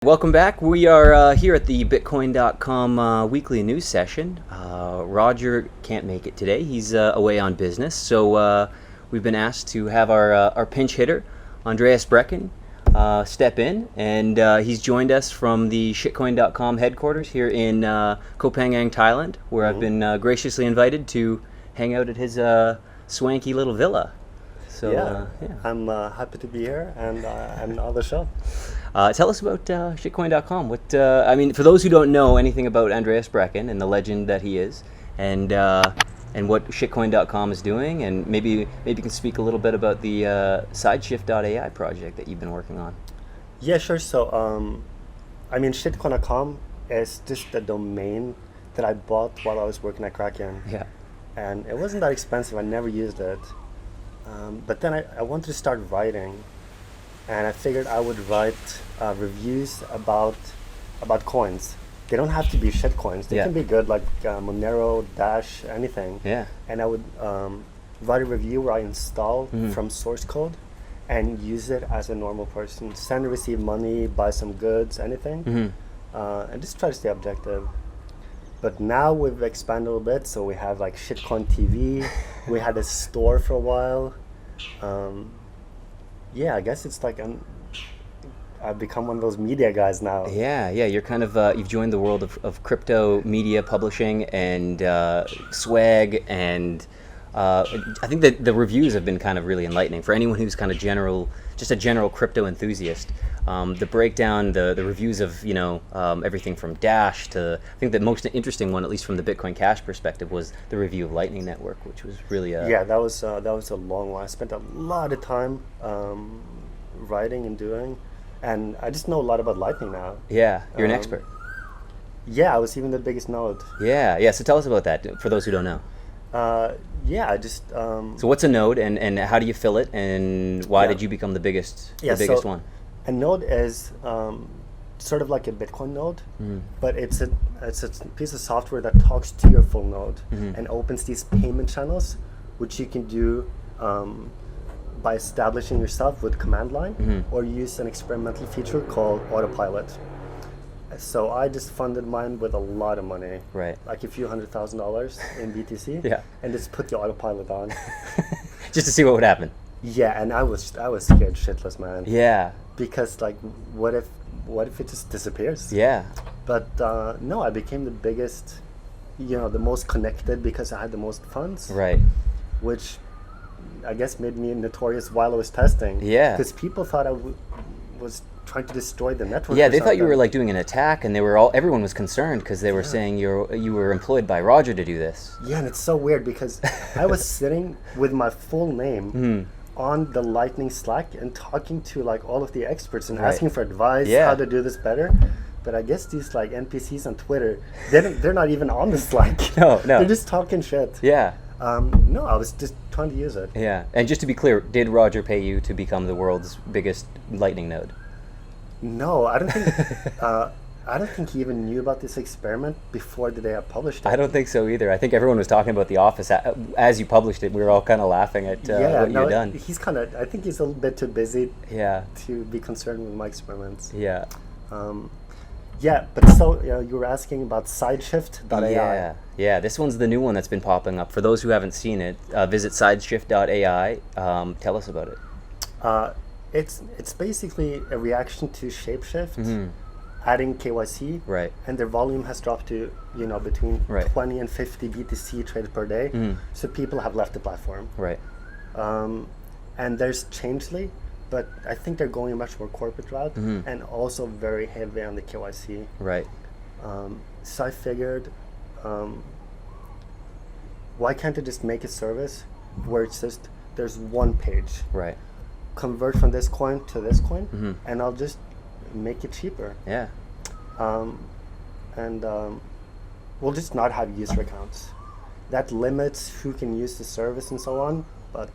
Welcome back. We are here at the Bitcoin.com weekly news session. Roger can't make it today. He's away on business. So we've been asked to have our pinch hitter, Andreas Brekken, step in. And he's joined us from the Shitcoin.com headquarters here in Koh Phangan, Thailand, where I've been graciously invited to hang out at his swanky little villa. So, yeah, I'm happy to be here and on the show. Tell us about Shitcoin.com. What I mean, for those who don't know anything about Andreas Brecken and the legend that he is, and what Shitcoin.com is doing, and maybe you can speak a little bit about the Sideshift AI project that you've been working on. Yeah, sure. So, I mean, Shitcoin.com is just the domain that I bought while I was working at Kraken. Yeah. And it wasn't that expensive. I never used it. But then I wanted to start writing, and I figured I would write reviews about coins. They don't have to be shit coins. They can be good, like Monero, Dash, anything. Yeah. And I would write a review where I install from source code and use it as a normal person. Send and receive money, buy some goods, anything. And just try to stay objective. But now we've expanded a little bit, so we have like Shitcoin TV. We had a store for a while. Yeah, I guess it's like I've become one of those media guys now. Yeah, you're kind of you've joined the world of crypto media publishing and swag, and I think that the reviews have been kind of really enlightening for anyone who's kind of just a general crypto enthusiast. The breakdown, the reviews of everything from Dash to, I think the most interesting one, at least from the Bitcoin Cash perspective, was the review of Lightning Network, which was really yeah, that was a long one. I spent a lot of time writing and doing, and I just know a lot about Lightning now. Yeah, you're an expert. Yeah, I was even the biggest node. Yeah. So tell us about that for those who don't know. Yeah, I just. So what's a node, and how do you fill it, and why did you become the biggest one? A node is sort of like a Bitcoin node, but it's a piece of software that talks to your full node and opens these payment channels, which you can do by establishing yourself with command line, or use an experimental feature called autopilot. So I just funded mine with a lot of money, right? Like a few $100,000 in BTC, and just put the autopilot on, just to see what would happen. Yeah, and I was scared shitless, man. Yeah. Because like, what if it just disappears? Yeah. But no, I became the biggest, the most connected because I had the most funds. Right. Which I guess made me notorious while I was testing. Yeah. Because people thought I was trying to destroy the network. Yeah, they thought you were like doing an attack, and everyone was concerned because they were saying you were employed by Roger to do this. Yeah, and it's so weird because I was sitting with my full name on the Lightning Slack and talking to like all of the experts and asking for advice how to do this better. But I guess these like NPCs on Twitter, they're not even on the Slack. No. They're just talking shit. Yeah. No, I was just trying to use it. Yeah. And just to be clear, did Roger pay you to become the world's biggest Lightning node? No, I don't think. I don't think he even knew about this experiment before the day I published it. I don't think so either. I think everyone was talking about The Office as you published it. We were all kind of laughing at what you'd done. He's I think he's a little bit too busy. Yeah. To be concerned with my experiments. Yeah. Yeah, but so you were asking about Sideshift.ai. Yeah. This one's the new one that's been popping up. For those who haven't seen it, visit Sideshift.ai. Tell us about it. It's basically a reaction to Shapeshift, adding KYC, right? And their volume has dropped to between 20 and 50 BTC traded per day. So people have left the platform, right? And there's Changely, but I think they're going a much more corporate route and also very heavy on the KYC, right? So I figured, why can't I just make a service where it's just there's one page, right? Convert from this coin to this coin, and I'll just make it cheaper. Yeah. And we'll just not have user accounts. That limits who can use the service and so on. But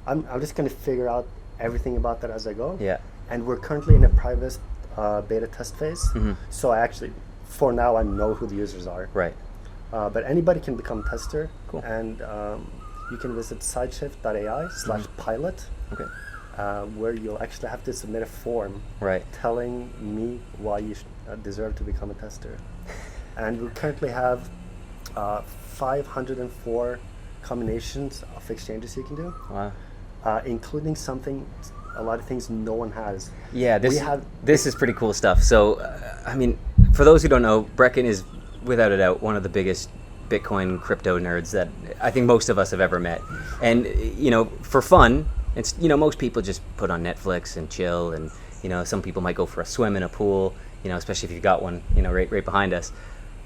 I'm just going to figure out everything about that as I go. Yeah. And we're currently in a private beta test phase. So I actually, for now, I know who the users are. Right. But anybody can become a tester. Cool. And you can visit sideshift.ai/pilot. Okay. where you'll actually have to submit a form Right. telling me why you deserve to become a tester. And we currently have 504 combinations of exchanges you can do, Wow. including a lot of things no one has. Yeah, We have this is pretty cool stuff. So, I mean, for those who don't know, Brecken is without a doubt one of the biggest Bitcoin crypto nerds that I think most of us have ever met. And for fun, it's most people just put on Netflix and chill, and some people might go for a swim in a pool, especially if you've got one, right behind us.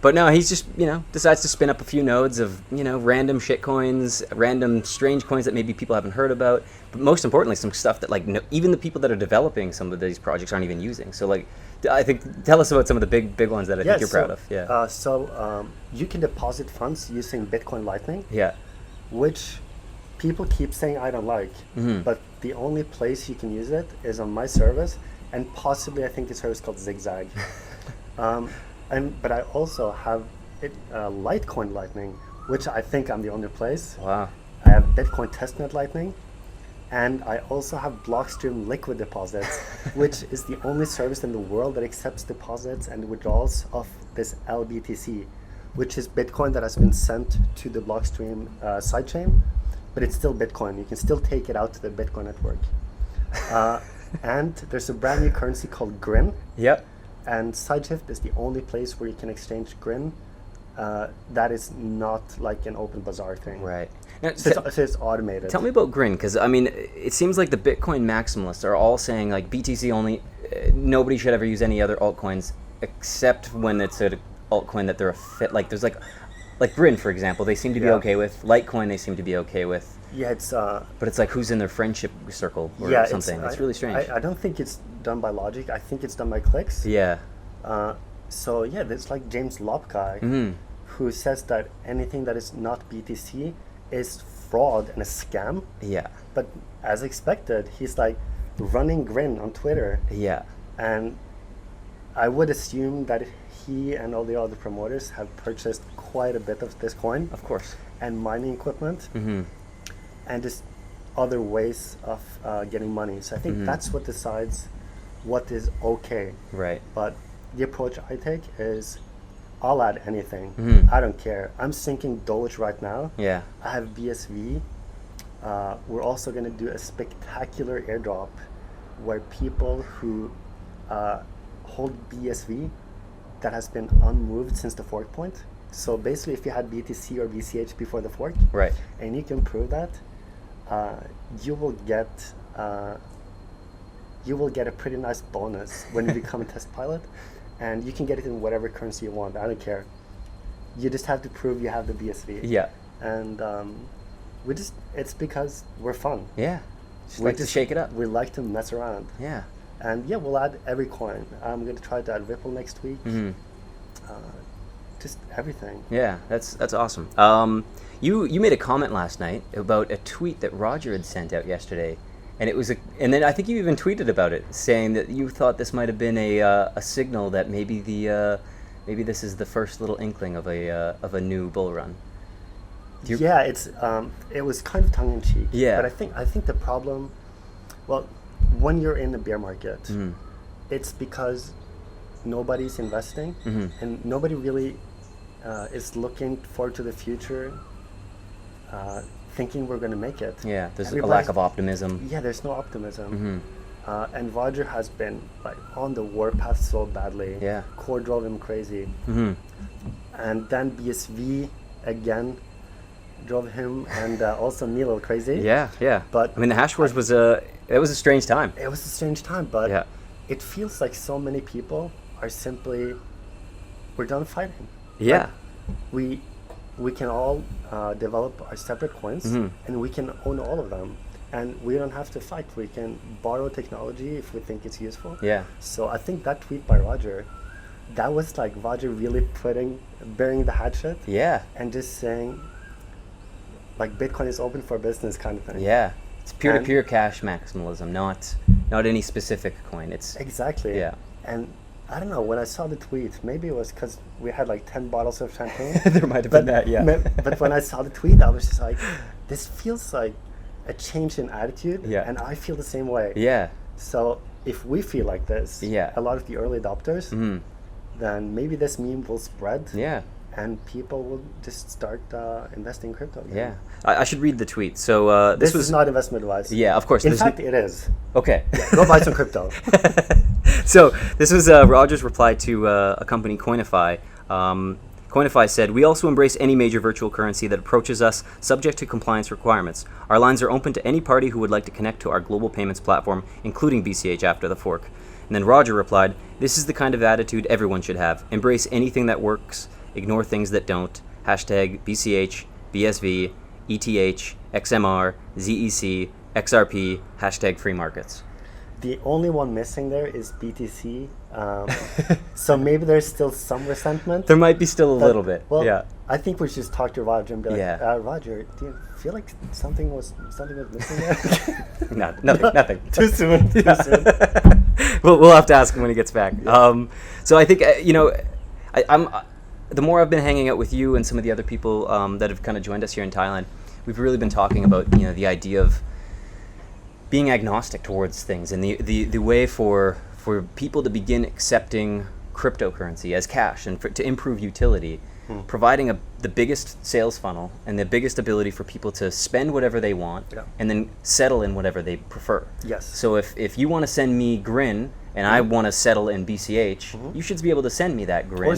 But no, he's just, decides to spin up a few nodes of, random shit coins, random strange coins that maybe people haven't heard about. But most importantly, some stuff that even the people that are developing some of these projects aren't even using. So I think, tell us about some of the big ones that I think you're proud of. Yeah. So you can deposit funds using Bitcoin Lightning, Yeah. which people keep saying I don't like, but the only place you can use it is on my service, and possibly I think a service called Zigzag. But I also have Litecoin Lightning, which I think I'm the only place. Wow. I have Bitcoin Testnet Lightning, and I also have Blockstream Liquid Deposits, which is the only service in the world that accepts deposits and withdrawals of this LBTC, which is Bitcoin that has been sent to the Blockstream sidechain, but it's still Bitcoin. You can still take it out to the Bitcoin network. And there's a brand new currency called Grin. Yep. And Sideshift is the only place where you can exchange Grin that is not like an open bazaar thing. Right. Now, So it's automated. tell me about Grin, because I mean, it seems like the Bitcoin maximalists are all saying like BTC only. Nobody should ever use any other altcoins except when it's an altcoin that they're a fit. Like there's like Grin, for example, they seem to be okay with. Litecoin, they seem to be okay with. Yeah, it's But it's like who's in their friendship circle or something. It's really strange. I don't think it's done by logic. I think it's done by clicks. Yeah. So yeah, there's like James Lopkai, who says that anything that is not BTC is fraud and a scam. Yeah. But as expected, he's like running Grin on Twitter, Yeah. and I would assume that he and all the other promoters have purchased quite a bit of this coin Of course. and mining equipment and just other ways of getting money. So I think that's what decides what is okay. Right. But the approach I take is I'll add anything. I don't care. I'm syncing Doge right now. Yeah. I have BSV. We're also going to do a spectacular airdrop where people who hold BSV that has been unmoved since the fork point. So basically, if you had BTC or BCH before the fork, Right. and you can prove that, you will get a pretty nice bonus when you become a test pilot, and you can get it in whatever currency you want. I don't care. You just have to prove you have the BSV. Yeah. And it's because we're fun. Yeah. Just like to shake it up. We like to mess around. Yeah. And yeah, we'll add every coin. I'm going to try to add Ripple next week. Just everything. Yeah, that's awesome. You made a comment last night about a tweet that Roger had sent out yesterday, and and then I think you even tweeted about it, saying that you thought this might have been a signal that maybe maybe this is the first little inkling of a new bull run. Yeah, it was kind of tongue in cheek. Yeah. But I think the problem, well, when you're in the bear market, it's because nobody's investing and nobody really is looking forward to the future, thinking we're going to make it. Yeah, there's a lack of optimism. Yeah, there's no optimism. And Roger has been like on the warpath so badly. Yeah. Core drove him crazy. And then BSV again drove him and also me a little crazy. Yeah, yeah. But I mean, the hash wars was a strange time. It was a strange time, but Yeah. it feels like so many people are simply, we're done fighting. Yeah. Like, we can all develop our separate coins and we can own all of them. And we don't have to fight. We can borrow technology if we think it's useful. Yeah. So I think that tweet by Roger, that was like Roger really burying the hatchet. Yeah. And just saying, like, Bitcoin is open for business kind of thing. Yeah. It's peer-to-peer cash maximalism, not any specific coin. It's exactly. Yeah. And I don't know, when I saw the tweet, maybe it was because we had like 10 bottles of champagne. There might have been that, yeah. But when I saw the tweet, I was just like, this feels like a change in attitude, Yeah. and I feel the same way. Yeah. So if we feel like this, Yeah. a lot of the early adopters, then maybe this meme will spread. Yeah. And people will just start investing in crypto again. Yeah. I should read the tweet. So This was is not investment advice. Yeah, of course. In fact, it is. Okay. Yeah, go buy some crypto. So this was Roger's reply to a company, Coinify. Coinify said, "We also embrace any major virtual currency that approaches us subject to compliance requirements. Our lines are open to any party who would like to connect to our global payments platform, including BCH after the fork." And then Roger replied, "This is the kind of attitude everyone should have. Embrace anything that works, ignore things that don't. Hashtag BCH, BSV, ETH, XMR, ZEC, XRP, hashtag free markets." The only one missing there is BTC. So maybe there's still some resentment. There might be still a little bit. Well, yeah. I think we should just talk to Roger and be like, Yeah. Roger, do you feel like something was missing there? No, nothing. Too soon. Too soon. We'll have to ask him when he gets back. Yeah. So I think I'm the more I've been hanging out with you and some of the other people that have kind of joined us here in Thailand, we've really been talking about the idea of being agnostic towards things and the way for people to begin accepting cryptocurrency as cash and to improve utility, providing the biggest sales funnel and the biggest ability for people to spend whatever they want and then settle in whatever they prefer. Yes. So if you want to send me Grin and I want to settle in BCH, you should be able to send me that Grin or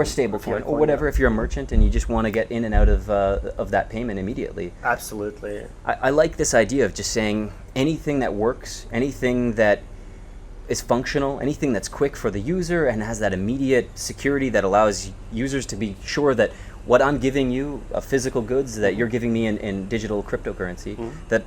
stablecoin or whatever if you're a merchant and you just want to get in and out of that payment immediately. Absolutely. I like this idea of just saying anything that works, anything that is functional, anything that's quick for the user and has that immediate security that allows users to be sure that what I'm giving you, physical goods, that you're giving me in digital cryptocurrency, that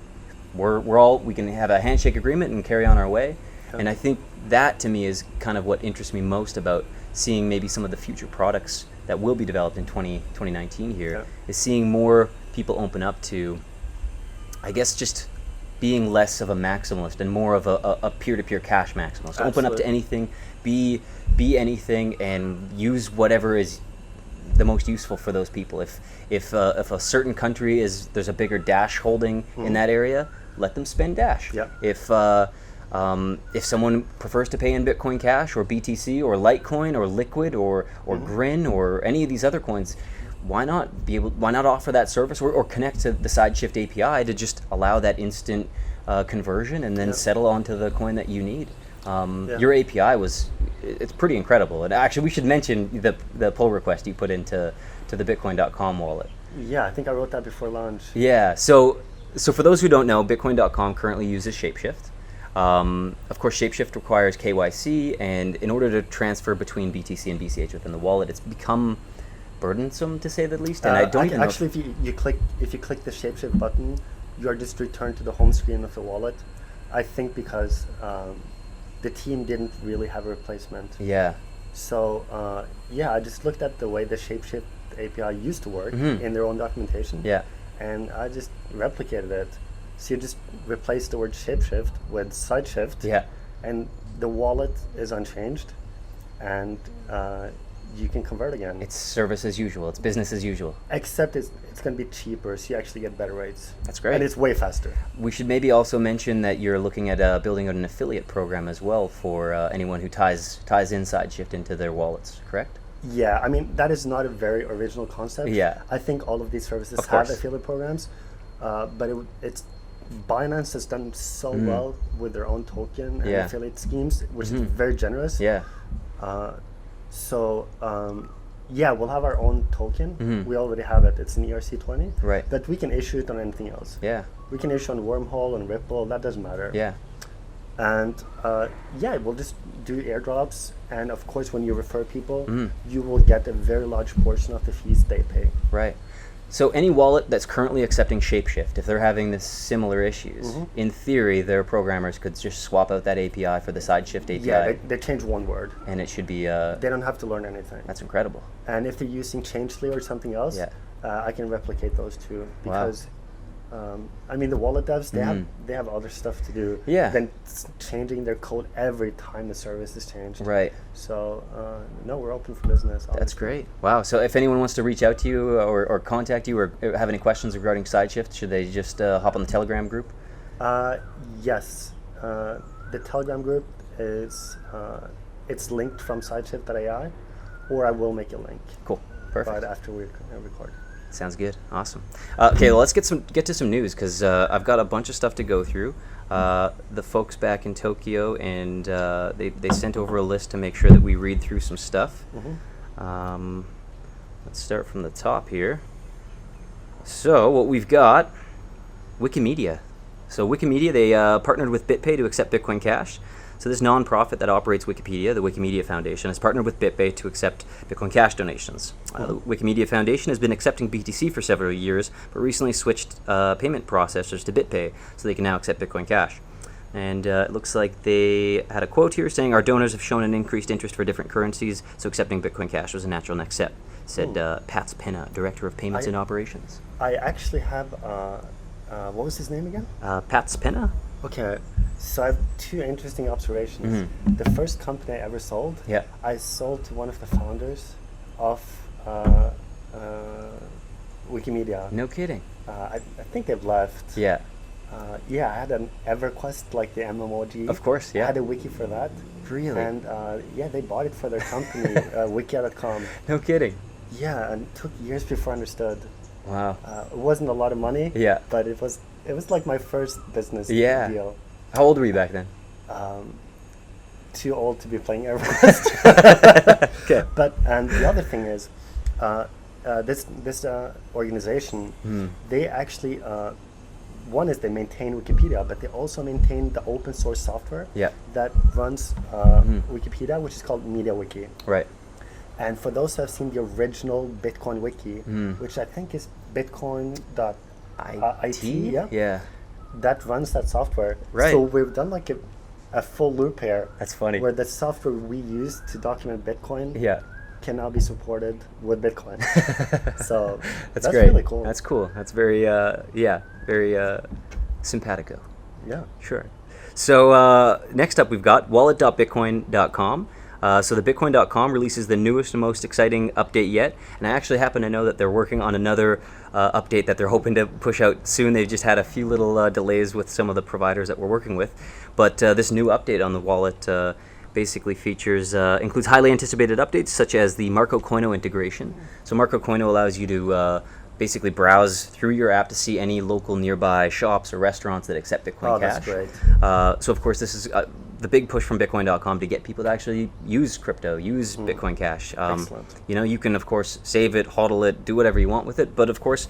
we can have a handshake agreement and carry on our way. Okay. And I think that to me is kind of what interests me most about seeing maybe some of the future products that will be developed in 2019 here, is seeing more people open up to, I guess, just being less of a maximalist and more of a peer-to-peer cash maximalist. Absolutely. Open up to anything, be anything, and use whatever is the most useful for those people. If a certain country there's a bigger Dash holding in that area, let them spend Dash. Yep. If someone prefers to pay in Bitcoin Cash or BTC or Litecoin or Liquid or Grin or any of these other coins, why not offer that service or connect to the Sideshift API to just allow that instant conversion and then settle onto the coin that you need. Your API it's pretty incredible. And actually, we should mention the pull request you put into the Bitcoin.com wallet. Yeah, I think I wrote that before launch. Yeah. So for those who don't know, Bitcoin.com currently uses Shapeshift. Of course, Shapeshift requires KYC, and in order to transfer between BTC and BCH within the wallet, it's become burdensome, to say the least. And I don't even actually, if you click the Shapeshift button, you are just returned to the home screen of the wallet. I think because the team didn't really have a replacement. Yeah. So I just looked at the way the Shapeshift API used to work in their own documentation. Yeah. And I just replicated it. So you just replace the word Shapeshift with Sideshift. Yeah. And the wallet is unchanged, and you can convert again. It's service as usual. It's business as usual. Except it's going to be cheaper, so you actually get better rates. That's great. And it's way faster. We should maybe also mention that you're looking at building out an affiliate program as well for anyone who ties in Sideshift into their wallets, correct? Yeah, I mean, that is not a very original concept. Yeah. I think all of these services have affiliate programs, but it's Binance has done so well with their own token and affiliate schemes, which is very generous. Yeah. We'll have our own token. We already have it. It's an ERC20. Right. But we can issue it on anything else. Yeah. We can issue on Wormhole and Ripple. That doesn't matter. Yeah. And we'll just do airdrops. And of course, when you refer people, you will get a very large portion of the fees they pay. Right. So any wallet that's currently accepting Shapeshift, if they're having this similar issues, in theory, their programmers could just swap out that API for the Sideshift API. Yeah, they change one word. And it should be... they don't have to learn anything. That's incredible. And if they're using Changelly or something else, I can replicate those too. Because I mean, the wallet devs, they have other stuff to do than changing their code every time the service is changed. Right. So no, we're open for business. Obviously. That's great. Wow. So if anyone wants to reach out to you or contact you or have any questions regarding Sideshift, should they just hop on the Telegram group? Yes. The Telegram group is it's linked from Sideshift AI, or I will make a link. Cool. Perfect. But after we record. Sounds good. Awesome. Okay, well, let's get to some news because I've got a bunch of stuff to go through. The folks back in Tokyo, and they sent over a list to make sure that we read through some stuff. Let's start from the top here. So what we've got, Wikimedia. So Wikimedia, they partnered with Bitpay to accept Bitcoin Cash. So this nonprofit that operates Wikipedia, the Wikimedia Foundation, has partnered with Bitpay to accept Bitcoin Cash donations. The Wikimedia Foundation has been accepting BTC for several years, but recently switched payment processors to Bitpay, so they can now accept Bitcoin Cash. And it looks like they had a quote here saying, "Our donors have shown an increased interest for different currencies, so accepting Bitcoin Cash was a natural next step," said Pat Penna, Director of Payments and Operations. I actually have, what was his name again? Pat Penna? Okay, so I have two interesting observations. The first company I ever sold, I sold to one of the founders of Wikimedia. No kidding. I think they've left. Yeah. Yeah, I had an EverQuest, like the MMOG. Of course, yeah. I had a wiki for that. Really? And yeah, they bought it for their company, Wikimedia.com. No kidding. Yeah, and it took years before I understood. Wow. It wasn't a lot of money. Yeah. But it was like my first business deal. How old were you back then? Too old to be playing EverQuest. Okay. But and the other thing is, this organization, they actually one is they maintain Wikipedia, but they also maintain the open source software that runs Wikipedia, which is called MediaWiki. Right. And for those who have seen the original Bitcoin wiki, which I think is Bitcoin.it, Yeah. that runs that software. Right. So we've done like a full loop here. That's funny. Where the software we use to document Bitcoin can now be supported with Bitcoin. So that's great. really cool. That's cool. That's very, very simpatico. Yeah. Sure. So next up, we've got wallet.bitcoin.com. So the Bitcoin.com releases the newest and most exciting update yet, and I actually happen to know that they're working on another update that they're hoping to push out soon. They've just had a few little delays with some of the providers that we're working with, but this new update on the wallet basically includes highly anticipated updates such as the Marco Coino integration. So Marco Coino allows you to basically browse through your app to see any local nearby shops or restaurants that accept Bitcoin Cash. That's great. So of course this is the big push from Bitcoin.com to get people to actually use crypto, use Bitcoin Cash. Excellent. You know, you can of course save it, hodl it, do whatever you want with it, but of course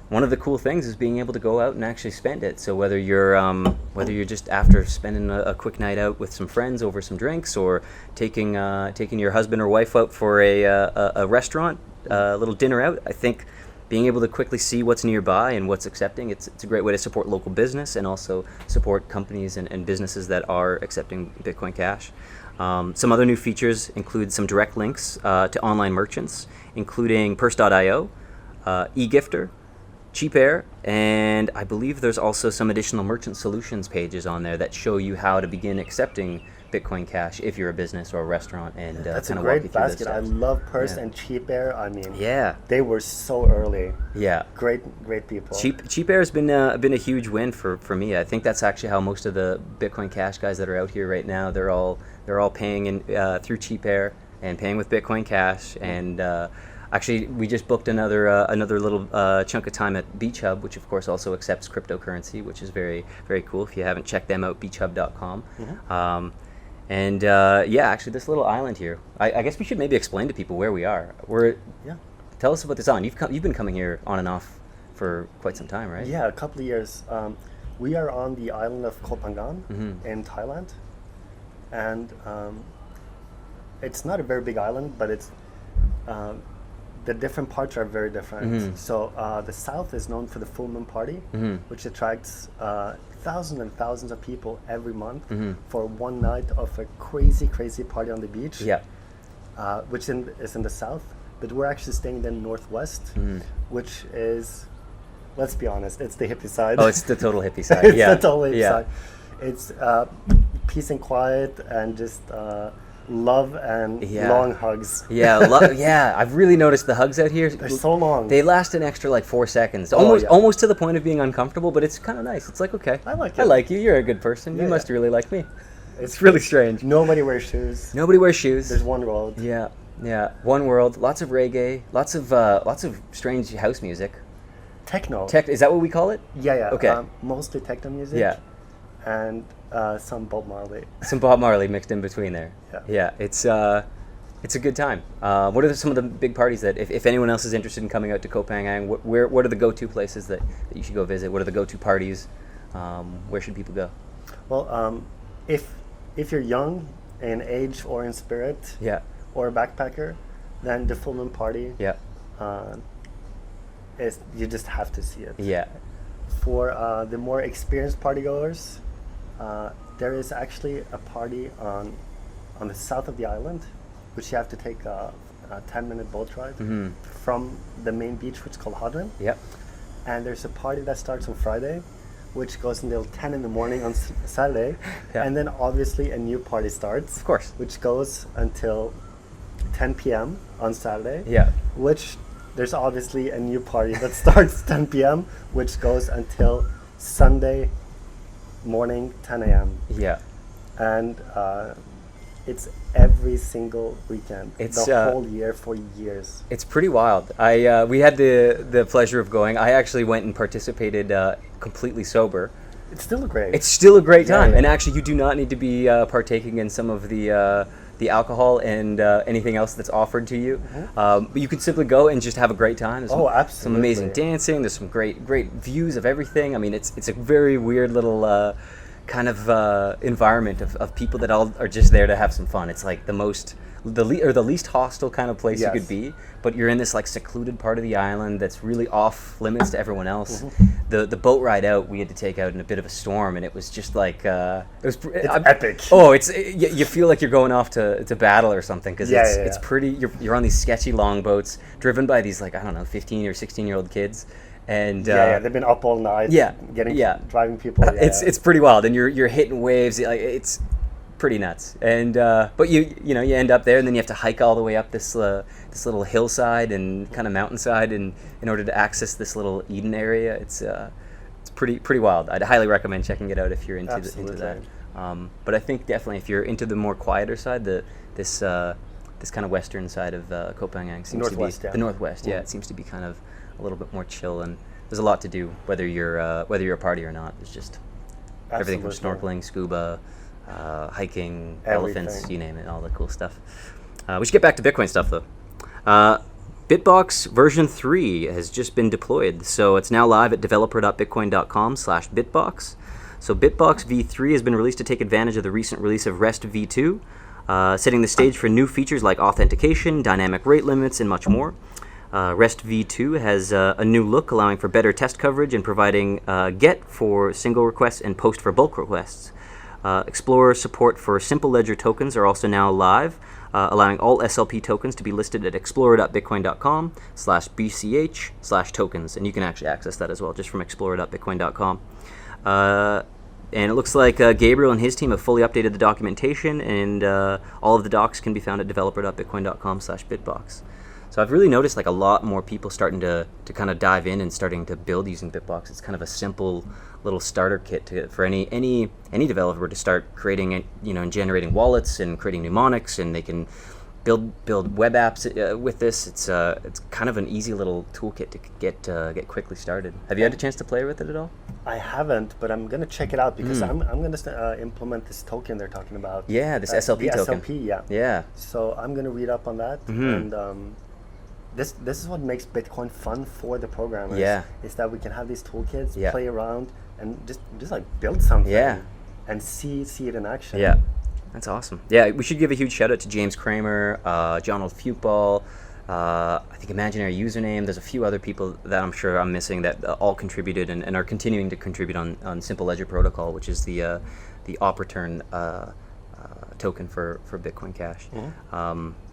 one of the cool things is being able to go out and actually spend it. So whether you're just after spending a quick night out with some friends over some drinks, or taking your husband or wife out for a restaurant, a little dinner out, I think being able to quickly see what's nearby and what's accepting, it's a great way to support local business and also support companies and businesses that are accepting Bitcoin Cash. Some other new features include some direct links to online merchants, including Purse.io, eGifter, Cheap Air, and I believe there's also some additional merchant solutions pages on there that show you how to begin accepting Bitcoin Cash if you're a business or a restaurant. And that's a walk great you through those basket. I steps. love Purse and Cheap Air. I mean, Yeah. they were so early. Yeah. Great people. Cheap Air has been a huge win for me. I think that's actually how most of the Bitcoin Cash guys that are out here right now, they're all paying in through Cheap Air and paying with Bitcoin Cash. And actually, we just booked another little chunk of time at Beach Hub, which of course also accepts cryptocurrency, which is very, very cool. If you haven't checked them out, beachhub.com. And actually, this little island here, I guess we should maybe explain to people where we are. Tell us about this island. You've been coming here on and off for quite some time, right? Yeah, a couple of years. We are on the island of Koh Phangan in Thailand, and it's not a very big island, but it's the different parts are very different. So the south is known for the full moon party, which attracts thousands and thousands of people every month for one night of a crazy party on the beach. Yeah. Which is in the south, but we're actually staying in the northwest, which is let's be honest, it's the hippie side. Oh, it's the total hippie side. It's Yeah. the total hippie Yeah. side. It's peace and quiet and just love and Yeah. long hugs. Yeah, yeah. I've really noticed the hugs out here. They're so long. They last an extra like 4 seconds, Oh, almost yeah. almost to the point of being uncomfortable. But it's kind of nice. It's like, okay, I like I it. like you. You're a good person. Yeah, You must yeah. really like me. It's really strange. Nobody wears shoes. Nobody wears shoes. There's one road. Yeah, yeah. One world. Lots of reggae. Lots of strange house music. Techno. Tech. Is that what we call it? Yeah, yeah. Okay. Mostly techno music. Yeah. And some Bob Marley. Some Bob Marley mixed in between there. Yeah. Yeah. It's a good time. What are some of the big parties that, if anyone else is interested in coming out to Koh Phangan, what are the go-to places that you should go visit? What are the go-to parties? Where should people go? Well, if you're young in age or in spirit, Yeah. or a backpacker, then the full moon party Yeah. is, you just have to see it. Yeah. For the more experienced partygoers, there is actually a party on the south of the island, which you have to take a 10-minute boat ride Mm-hmm. from the main beach, which is called Hadrin. Yep. And there's a party that starts on Friday, which goes until 10 in the morning on Saturday. Yeah. And then obviously a new party starts, Of course. which goes until 10 p.m. on Saturday. Yeah. Which there's obviously a new party that starts 10 p.m., which goes until Sunday morning 10 a.m. Yeah. And it's every single weekend, It's, the whole year for years. It's pretty wild. We had the pleasure of going. I actually went and participated completely sober. It's still great. It's still a great Yeah, time, yeah. and actually, you do not need to be partaking in some of the alcohol and anything else that's offered to you. But you can simply go and just have a great time. There's Oh, some amazing absolutely. dancing. There's some great views of everything. I mean, it's a very weird little kind of environment of people that all are just there to have some fun. It's like the least hostile kind of place you Yes. could be, but you're in this like secluded part of the island that's really off limits to everyone else. The boat ride out we had to take out in a bit of a storm, and it was just like it's epic. Oh, you feel like you're going off to battle or something, because Yeah, it's yeah. pretty. You're on these sketchy longboats driven by these, like, I don't know, 15 or 16-year-old kids, and Yeah, they've been up all night. yeah, getting yeah. driving people. Yeah. It's pretty wild, and you're hitting waves. Like, it's pretty nuts. And but you end up there, and then you have to hike all the way up this little hillside and kind of mountainside in order to access this little Eden area. It's pretty wild. I'd highly recommend checking it out if you're into Absolutely. that. But I think definitely if you're into the more quieter side, this kind of western side of Koh Phangan seems Northwest, to be yeah. the northwest. Yeah, Mm. it seems to be kind of a little bit more chill, and there's a lot to do whether you're a party or not. There's just everything from Absolutely. snorkeling, scuba, hiking, Everything. elephants, you name it, all the cool stuff. We should get back to Bitcoin stuff, though. Bitbox version 3 has just been deployed, so it's now live at developer.bitcoin.com/bitbox. So Bitbox v3 has been released to take advantage of the recent release of REST v2, setting the stage for new features like authentication, dynamic rate limits, and much more. REST v2 has a new look, allowing for better test coverage and providing GET for single requests and POST for bulk requests. Explorer support for simple ledger tokens are also now live, allowing all SLP tokens to be listed at explorer.bitcoin.com/bch/tokens, and you can actually access that as well just from explorer.bitcoin.com. And it looks like Gabriel and his team have fully updated the documentation, and all of the docs can be found at developer.bitcoin.com/bitbox. So I've really noticed like a lot more people starting to kind of dive in and starting to build using Bitbox. It's kind of a simple little starter kit for any developer to start creating, and generating wallets and creating mnemonics, and they can build web apps with this. It's kind of an easy little toolkit to get quickly started. Have you had a chance to play with it at all? I haven't, but I'm gonna check it out because I'm gonna implement this token they're talking about. Yeah, this SLP the token. SLP, yeah. Yeah. So I'm gonna read up on that, and this is what makes Bitcoin fun for the programmers. Yeah. Is that we can have these toolkits, Yeah. play around, and just like build something. Yeah. And see it in action. Yeah, that's awesome. Yeah, we should give a huge shout out to James Kramer, Jonald Fukeball, I think Imaginary Username. There's a few other people that I'm sure I'm missing that all contributed and are continuing to contribute on Simple Ledger Protocol, which is the op return token for Bitcoin Cash.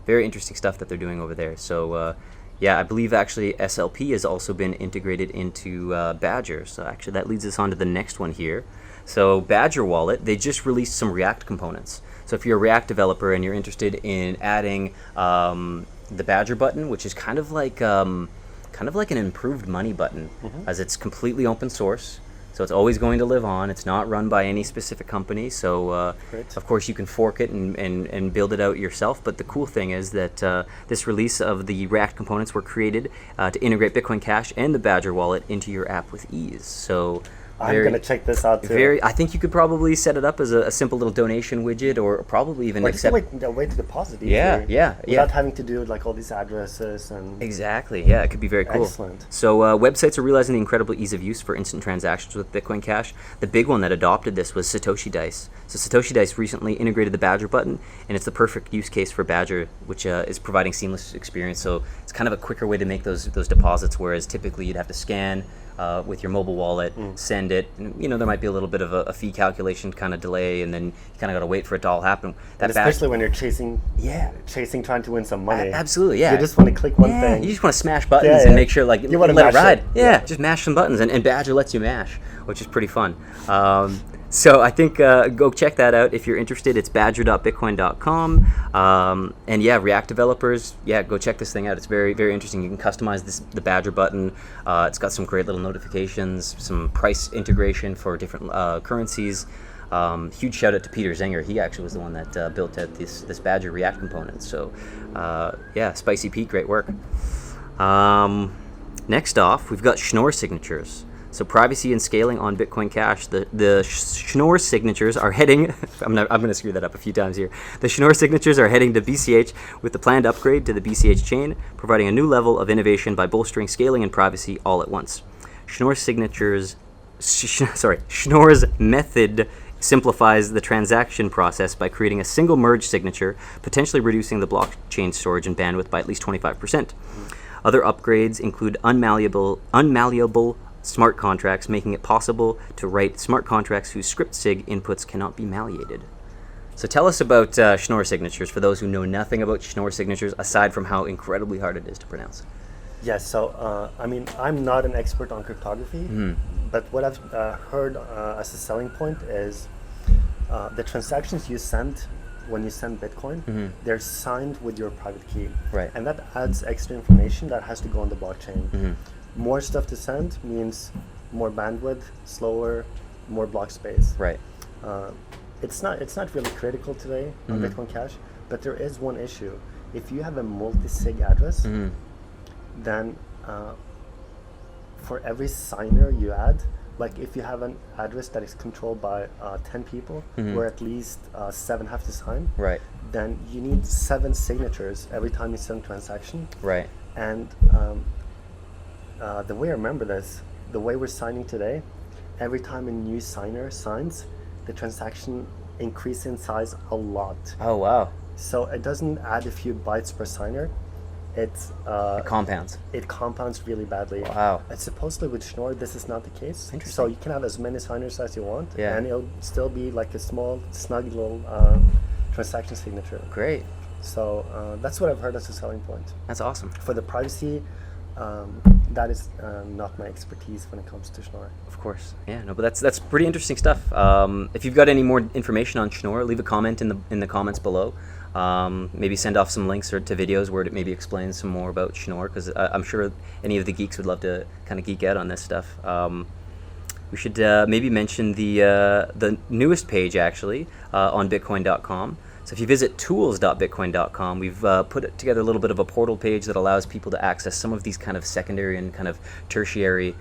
Very interesting stuff that they're doing over there. So Yeah, I believe actually SLP has also been integrated into Badger. So actually that leads us on to the next one here. So Badger Wallet, they just released some React components. So if you're a React developer and you're interested in adding the Badger button, which is kind of like an improved money button, as it's completely open source. So it's always going to live on. It's not run by any specific company. So of course you can fork it and build it out yourself. But the cool thing is that this release of the React components were created to integrate Bitcoin Cash and the Badger wallet into your app with ease. So I'm going to check this out too. I think you could probably set it up as a simple little donation widget, or probably even accept. A way to deposit Yeah. without having to do like all these addresses and. Exactly. Yeah, it could be very cool. Excellent. So websites are realizing the incredible ease of use for instant transactions with Bitcoin Cash. The big one that adopted this was Satoshi Dice. So Satoshi Dice recently integrated the Badger button, and it's the perfect use case for Badger, which is providing seamless experience. So it's kind of a quicker way to make those deposits, whereas typically you'd have to scan with your mobile wallet, send it. And, there might be a little bit of a fee calculation kind of delay, and then you kind of got to wait for it to all happen. Especially when you're chasing, trying to win some money. Absolutely, yeah. You just want to click one thing. You just want to smash buttons and make sure, like, you want to let it ride. Yeah, just mash some buttons, and Badger lets you mash, which is pretty fun. So I think go check that out if you're interested. It's badger.bitcoin.com. And yeah, React developers, go check this thing out. It's very, very interesting. You can customize the Badger button. It's got some great little notifications, some price integration for different currencies. Huge shout out to Peter Zenger. He actually was the one that built out this Badger React component. So Spicy Pete, great work. Next off, we've got Schnoor signatures. So privacy and scaling on Bitcoin Cash. The Schnoor signatures are heading. I'm going to screw that up a few times here. The Schnoor signatures are heading to BCH with the planned upgrade to the BCH chain, providing a new level of innovation by bolstering scaling and privacy all at once. Schnoor's method simplifies the transaction process by creating a single merge signature, potentially reducing the blockchain storage and bandwidth by at least 25%. Other upgrades include unmalleable smart contracts, making it possible to write smart contracts whose script sig inputs cannot be malleated. So tell us about Schnoor signatures for those who know nothing about Schnoor signatures, aside from how incredibly hard it is to pronounce. Yes, so I'm not an expert on cryptography, but what I've heard as a selling point is the transactions you send when you send Bitcoin, they're signed with your private key. Right. And that adds extra information that has to go on the blockchain. More stuff to send means more bandwidth, slower, more block space. Right. It's not really critical today on Bitcoin Cash, but there is one issue. If you have a multi-sig address, then for every signer you add, like if you have an address that is controlled by 10 people, where at least 7 have to sign, right, then you need 7 signatures every time you send a transaction. Right. And the way I remember this, the way we're signing today, every time a new signer signs, the transaction increases in size a lot. Oh, wow. So it doesn't add a few bytes per signer. It compounds. It compounds really badly. Wow. And supposedly with Schnoor, this is not the case. Interesting. So you can have as many signers as you want, Yeah. and it'll still be like a small, snug little transaction signature. Great. So that's what I've heard as a selling point. That's awesome. For the privacy, that is not my expertise when it comes to Schnoor. Of course, yeah, no, but that's pretty interesting stuff. If you've got any more information on Schnoor, leave a comment in the comments below. Maybe send off some links to videos where it maybe explains some more about Schnoor, because I'm sure any of the geeks would love to kind of geek out on this stuff. We should maybe mention the newest page actually on Bitcoin.com. So if you visit tools.bitcoin.com, we've put together a little bit of a portal page that allows people to access some of these kind of secondary and kind of tertiary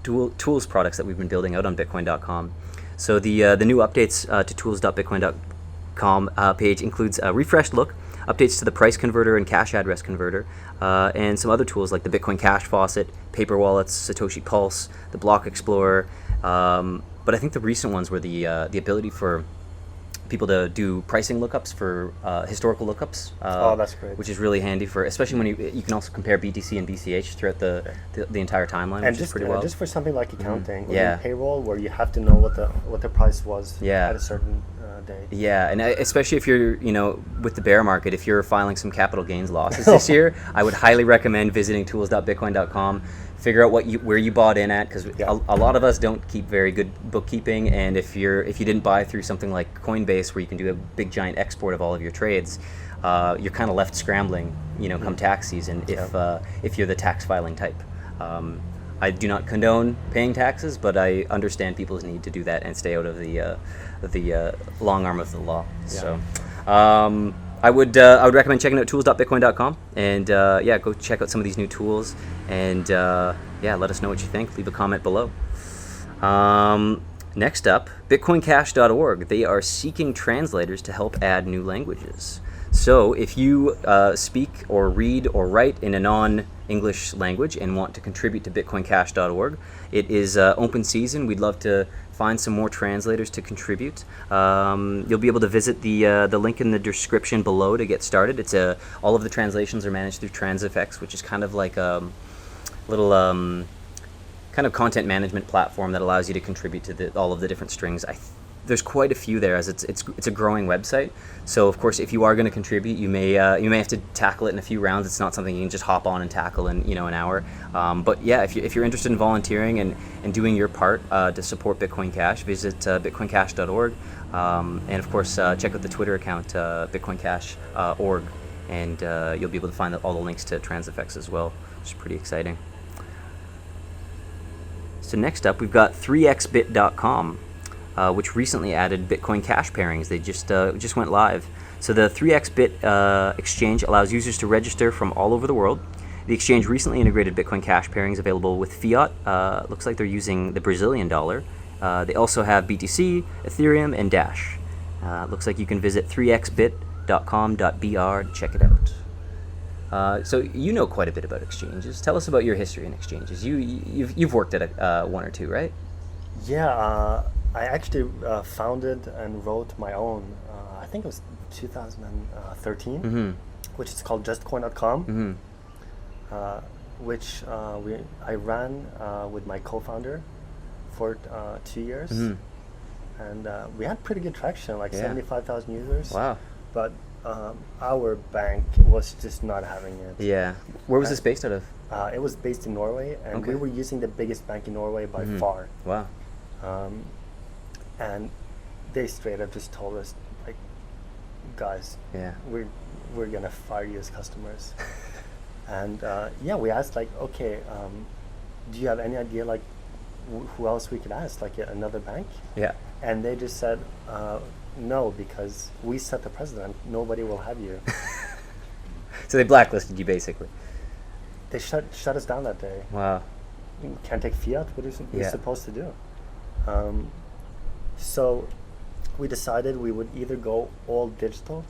tools products that we've been building out on Bitcoin.com. So the new updates to tools.bitcoin.com page includes a refreshed look, updates to the price converter and cash address converter, and some other tools like the Bitcoin Cash Faucet, paper wallets, Satoshi Pulse, the Block Explorer. But I think the recent ones were the ability for people to do pricing lookups for historical lookups. Oh, that's great. Which is really handy for, especially when you can also compare BTC and BCH throughout the entire timeline, And which is pretty well. just for something like accounting or Yeah. payroll, where you have to know what the price was Yeah. at a certain date. Yeah, and especially if you're, with the bear market, if you're filing some capital gains losses this year, I would highly recommend visiting tools.bitcoin.com. Figure out where you bought in at, because a lot of us don't keep very good bookkeeping, and if you didn't buy through something like Coinbase, where you can do a big giant export of all of your trades, you're kind of left scrambling, come tax season if you're the tax filing type. I do not condone paying taxes, but I understand people's need to do that and stay out of the long arm of the law. Yeah. So I would recommend checking out tools.bitcoin.com, and go check out some of these new tools, and let us know what you think. Leave a comment below. Next up, bitcoincash.org. They are seeking translators to help add new languages. So if you speak or read or write in a non-English language and want to contribute to bitcoincash.org, it is open season. We'd love to find some more translators to contribute. You'll be able to visit the link in the description below to get started. It's all of the translations are managed through TransFX, which is kind of like a little kind of content management platform that allows you to contribute to all of the different strings. There's quite a few there, as it's a growing website. So of course, if you are going to contribute, you may have to tackle it in a few rounds. It's not something you can just hop on and tackle in an hour. But yeah, if you're interested in volunteering and doing your part to support Bitcoin Cash, visit bitcoincash.org, and of course check out the Twitter account bitcoincash.org, and you'll be able to find all the links to TransFX as well, which is pretty exciting. So next up, we've got 3xbit.com. Which recently added Bitcoin Cash pairings. They just went live. So the 3xbit exchange allows users to register from all over the world. The exchange recently integrated Bitcoin Cash pairings available with fiat. Looks like they're using the Brazilian dollar. They also have BTC, Ethereum, and Dash. Looks like you can visit 3xbit.com.br to check it out. So you know quite a bit about exchanges. Tell us about your history in exchanges. You've worked at one or two, right? Yeah. I actually founded and wrote my own, I think it was 2013, which is called justcoin.com, which I ran with my co-founder for 2 years. And we had pretty good traction, like 75,000 users. Wow. But our bank was just not having it. Yeah. Where was this based out of? It was based in Norway, and we were using the biggest bank in Norway by far. Wow. And they straight up just told us, like, guys, we're gonna fire you as customers. And we asked, like, okay, do you have any idea, like, who else we could ask, like another bank? Yeah. And they just said, no, because we set the precedent. Nobody will have you. So they blacklisted you, basically. They shut us down that day. Wow. You can't take fiat. What are we supposed to do? So we decided we would either go all digital,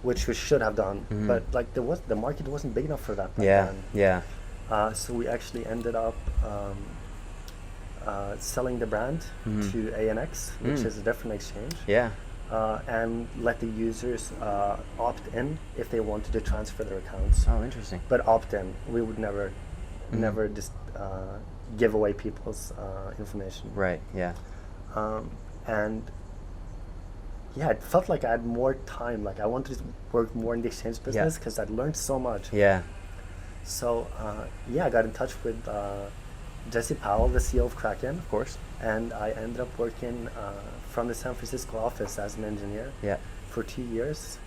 which we should have done, but like the market wasn't big enough for that back then. Yeah. So we actually ended up selling the brand to ANX, which is a different exchange. Yeah. And let the users opt in if they wanted to transfer their accounts. Oh, interesting. But opt in. We would never just give away people's information. Right. Yeah. And yeah, it felt like I had more time. Like I wanted to work more in the exchange business because I'd learned so much. Yeah. So I got in touch with Jesse Powell, the CEO of Kraken. Of course. And I ended up working from the San Francisco office as an engineer for 2 years,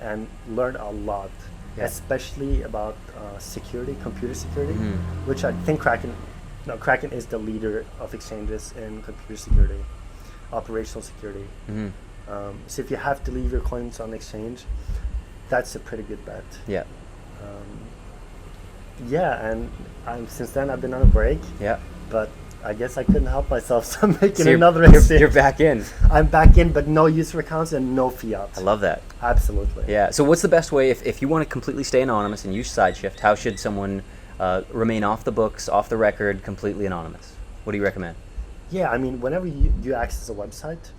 and learned a lot, especially about security, computer security, which I think Kraken is the leader of exchanges in computer security, operational security. So if you have to leave your coins on exchange, that's a pretty good bet. Yeah. And since then I've been on a break. Yeah. But I guess I couldn't help myself, so I'm making another exchange. You're back in. I'm back in, but no user accounts and no fiat. I love that. Absolutely. Yeah. So what's the best way, if you want to completely stay anonymous and use Sideshift, how should someone remain off the books, off the record, completely anonymous? What do you recommend? Yeah, I mean, whenever you access a website,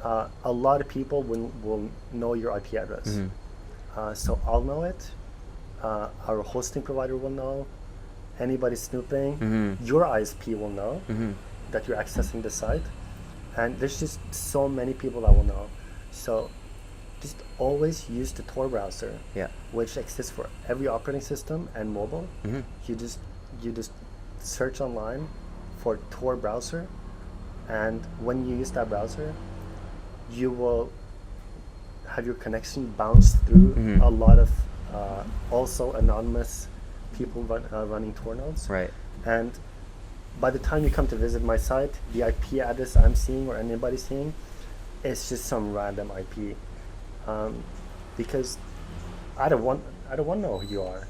a lot of people will know your IP address. So I'll know it. Our hosting provider will know. Anybody snooping, your ISP will know that you're accessing the site. And there's just so many people that will know. So just always use the Tor browser, which exists for every operating system and mobile. You just search online for Tor browser, and when you use that browser, you will have your connection bounce through a lot of also anonymous people running Tor nodes. Right. And by the time you come to visit my site, the IP address I'm seeing or anybody's seeing is just some random IP, because I don't want to know who you are.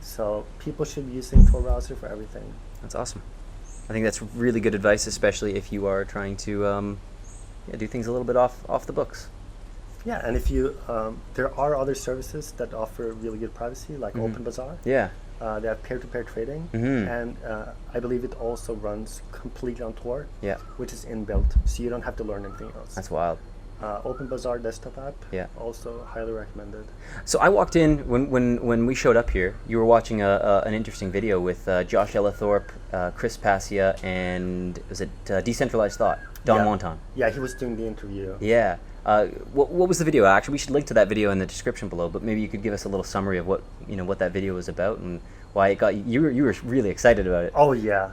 So people should be using Tor browser for everything. That's awesome. I think that's really good advice, especially if you are trying to do things a little bit off the books. Yeah, and if you there are other services that offer really good privacy, like OpenBazaar. Yeah. They have peer-to-peer trading, and I believe it also runs completely on Tor, which is inbuilt, so you don't have to learn anything else. That's wild. OpenBazaar desktop app, also highly recommended. So I walked in when we showed up here. You were watching an interesting video with Josh Ellithorpe, Chris Passia, and was it Decentralized Thought, Don Wonton? Yeah, he was doing the interview. Yeah. What was the video? Actually, we should link to that video in the description below. But maybe you could give us a little summary of what that video was about and why it got you. You were really excited about it. Oh yeah.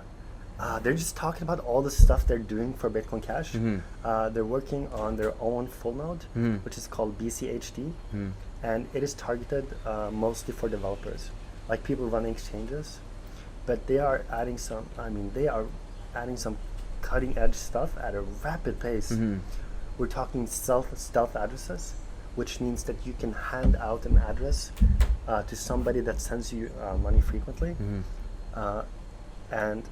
They're just talking about all the stuff they're doing for Bitcoin Cash. They're working on their own full node, which is called BCHD, and it is targeted mostly for developers, like people running exchanges. But they are adding some. They are adding some cutting edge stuff at a rapid pace. We're talking stealth addresses, which means that you can hand out an address to somebody that sends you money frequently. And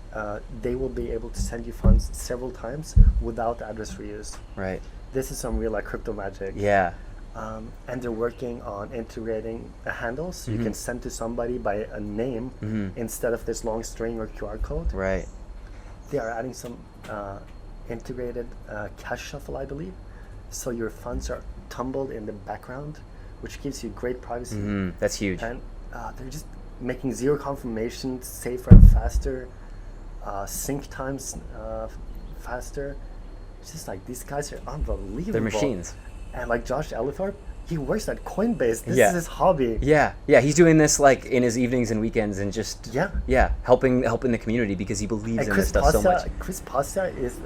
they will be able to send you funds several times without address reuse. Right. This is some real crypto magic. Yeah. And they're working on integrating handles, so you can send to somebody by a name instead of this long string or QR code. Right. They are adding some integrated cash shuffle, I believe, so your funds are tumbled in the background, which gives you great privacy. That's huge. And they're just making zero confirmation safer and faster, sync times faster. It's just like these guys are unbelievable. They're machines. And like Josh Ellithorpe, he works at Coinbase. This Yeah. is his hobby. Yeah, he's doing this like in his evenings and weekends and just helping the community because he believes And in this stuff so much. Chris Passia is,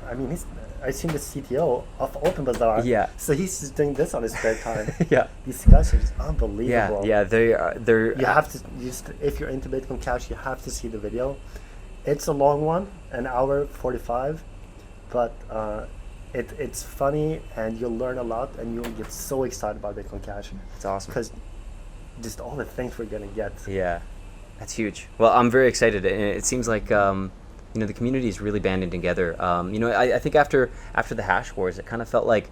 I've seen the CTO of OpenBazaar. Yeah. So he's just doing this on his spare time. Yeah. These guys are just unbelievable. Yeah, they're. You have to, if you're into Bitcoin Cash, you have to see the video. It's a long one, an hour 45, but it's funny and you'll learn a lot and you'll get so excited about Bitcoin Cash. It's awesome. Because just all the things we're gonna get. Yeah, that's huge. Well, I'm very excited. It seems like the community is really banding together. I think after the hash wars, it kind of felt like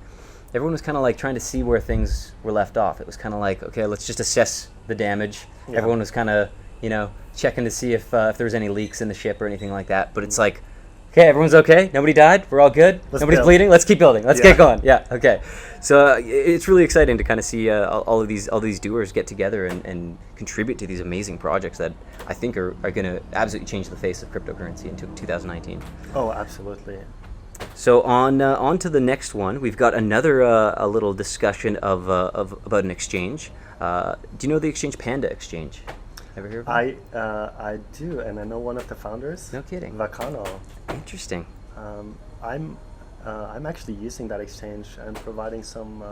everyone was kind of like trying to see where things were left off. It was kind of like, okay, let's just assess the damage. Yeah. Everyone was kind of checking to see if there was any leaks in the ship or anything like that. But it's like, okay, everyone's okay. Nobody died. We're all good. Nobody's bleeding. Let's keep building. Let's get going. Yeah. Okay. So it's really exciting to kind of see all these doers get together and contribute to these amazing projects that I think are going to absolutely change the face of cryptocurrency in 2019. Oh, absolutely. So on to the next one. We've got another a little discussion of about an exchange. Do you know the exchange Panda Exchange? Ever hear of it? I do, and I know one of the founders. No kidding. Vacano. Interesting. I'm actually using that exchange and providing some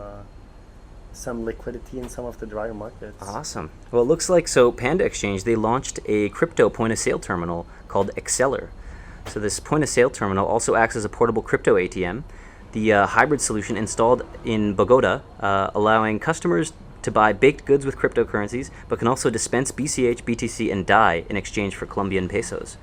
liquidity in some of the driver markets. Awesome. Well, it looks like Panda Exchange, they launched a crypto point of sale terminal called Exceller. So this point of sale terminal also acts as a portable crypto ATM. The hybrid solution installed in Bogota, allowing customers to buy baked goods with cryptocurrencies, but can also dispense BCH, BTC, and DAI in exchange for Colombian pesos.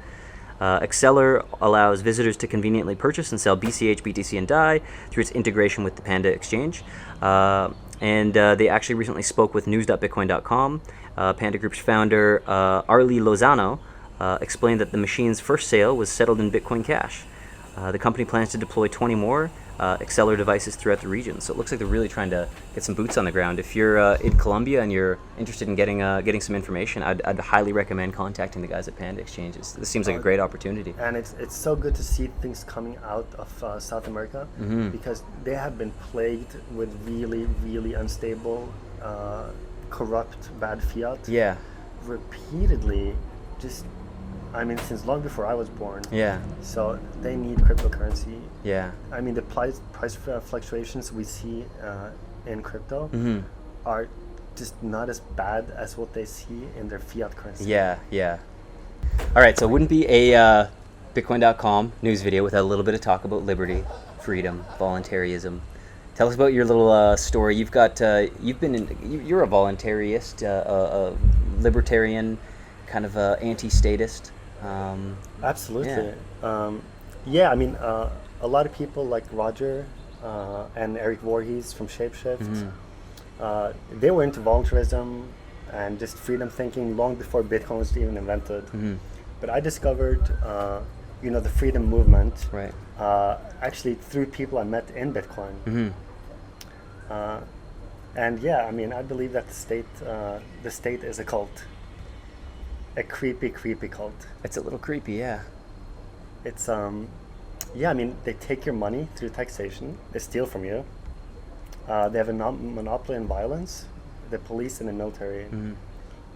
Exceller allows visitors to conveniently purchase and sell BCH, BTC, and DAI through its integration with the Panda Exchange. And they actually recently spoke with news.bitcoin.com. Panda Group's founder, Arlie Lozano, explained that the machine's first sale was settled in Bitcoin Cash. The company plans to deploy 20 more Acceler devices throughout the region. So it looks like they're really trying to get some boots on the ground. If you're in Colombia and you're interested in getting some information, I'd highly recommend contacting the guys at Panda Exchange. This seems like a great opportunity. And it's so good to see things coming out of South America, because they have been plagued with really, really unstable, corrupt, bad fiat. Yeah. Repeatedly, since long before I was born. Yeah. So they need cryptocurrency. Yeah. I mean, the price fluctuations we see in crypto are just not as bad as what they see in their fiat currency. Yeah, yeah. All right, so it wouldn't be a Bitcoin.com news video without a little bit of talk about liberty, freedom, voluntarism. Tell us about your little story. You're a voluntarist, a libertarian, kind of anti-statist. Absolutely. Yeah. A lot of people like Roger and Eric Voorhees from Shapeshift, they were into voluntarism and just freedom thinking long before Bitcoin was even invented. But I discovered, the freedom movement, right? Actually through people I met in Bitcoin. And yeah, I believe that the state is a cult, a creepy cult. It's a little creepy, yeah. It's they take your money through taxation. They steal from you. They have a monopoly on violence, the police and the military.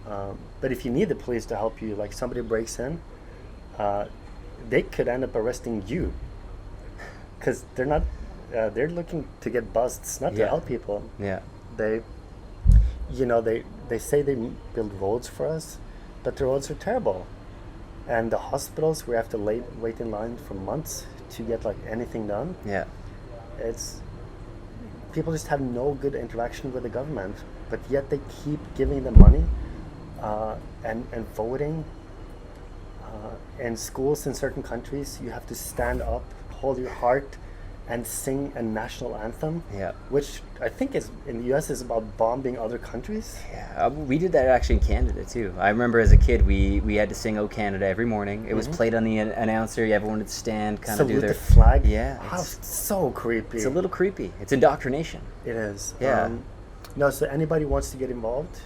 But if you need the police to help you, like somebody breaks in, they could end up arresting you, because they're not. They're looking to get busts, not to help people. Yeah. They say they build roads for us, but the roads are terrible. And the hospitals, we have to wait in line for months to get like anything done. Yeah. It's people just have no good interaction with the government, but yet they keep giving them money and voting. In schools in certain countries, you have to stand up, hold your heart, and sing a national anthem. Yeah. Which I think is in the U.S. is about bombing other countries. Yeah, we did that actually in Canada too. I remember as a kid we had to sing "O Canada" every morning. It was played on the announcer. Everyone would stand, kind of do their the flag. Yeah. Wow, it's so creepy. It's a little creepy. It's indoctrination. It is. Yeah. So anybody wants to get involved,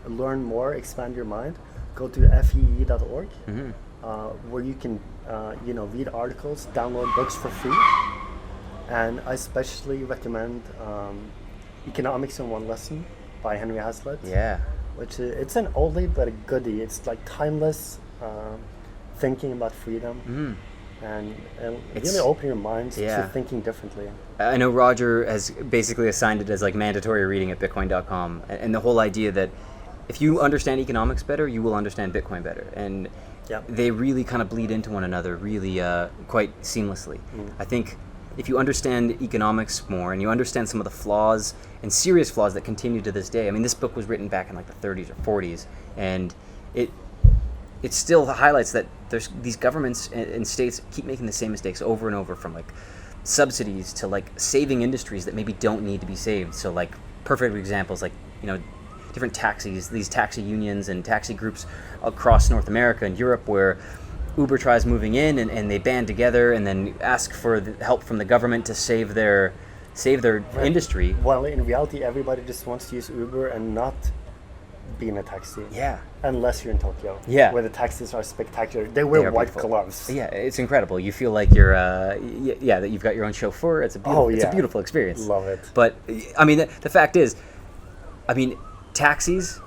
learn more, expand your mind, go to fee.org, where you can read articles, download books for free. And I especially recommend Economics in One Lesson by Henry Hazlitt. Yeah. Which it's an oldie but a goodie. It's like timeless thinking about freedom, and really open your minds to thinking differently. I know Roger has basically assigned it as like mandatory reading at Bitcoin.com, and the whole idea that if you understand economics better, you will understand Bitcoin better, and they really kind of bleed into one another really quite seamlessly. I think if you understand economics more and you understand some of the flaws and serious flaws that continue to this day, this book was written back in like the 30s or 40s, and it still highlights that there's these governments and states keep making the same mistakes over and over, from like subsidies to like saving industries that maybe don't need to be saved. So like perfect examples, like different taxis, these taxi unions and taxi groups across North America and Europe, where Uber tries moving in and they band together and then ask for the help from the government to save their industry. Well, in reality, everybody just wants to use Uber and not be in a taxi. Yeah. Unless you're in Tokyo. Yeah. Where the taxis are spectacular. They wear white gloves. Yeah, it's incredible. You feel like you're, that you've got your own chauffeur. It's a beautiful experience. Love it. But the fact is, taxis,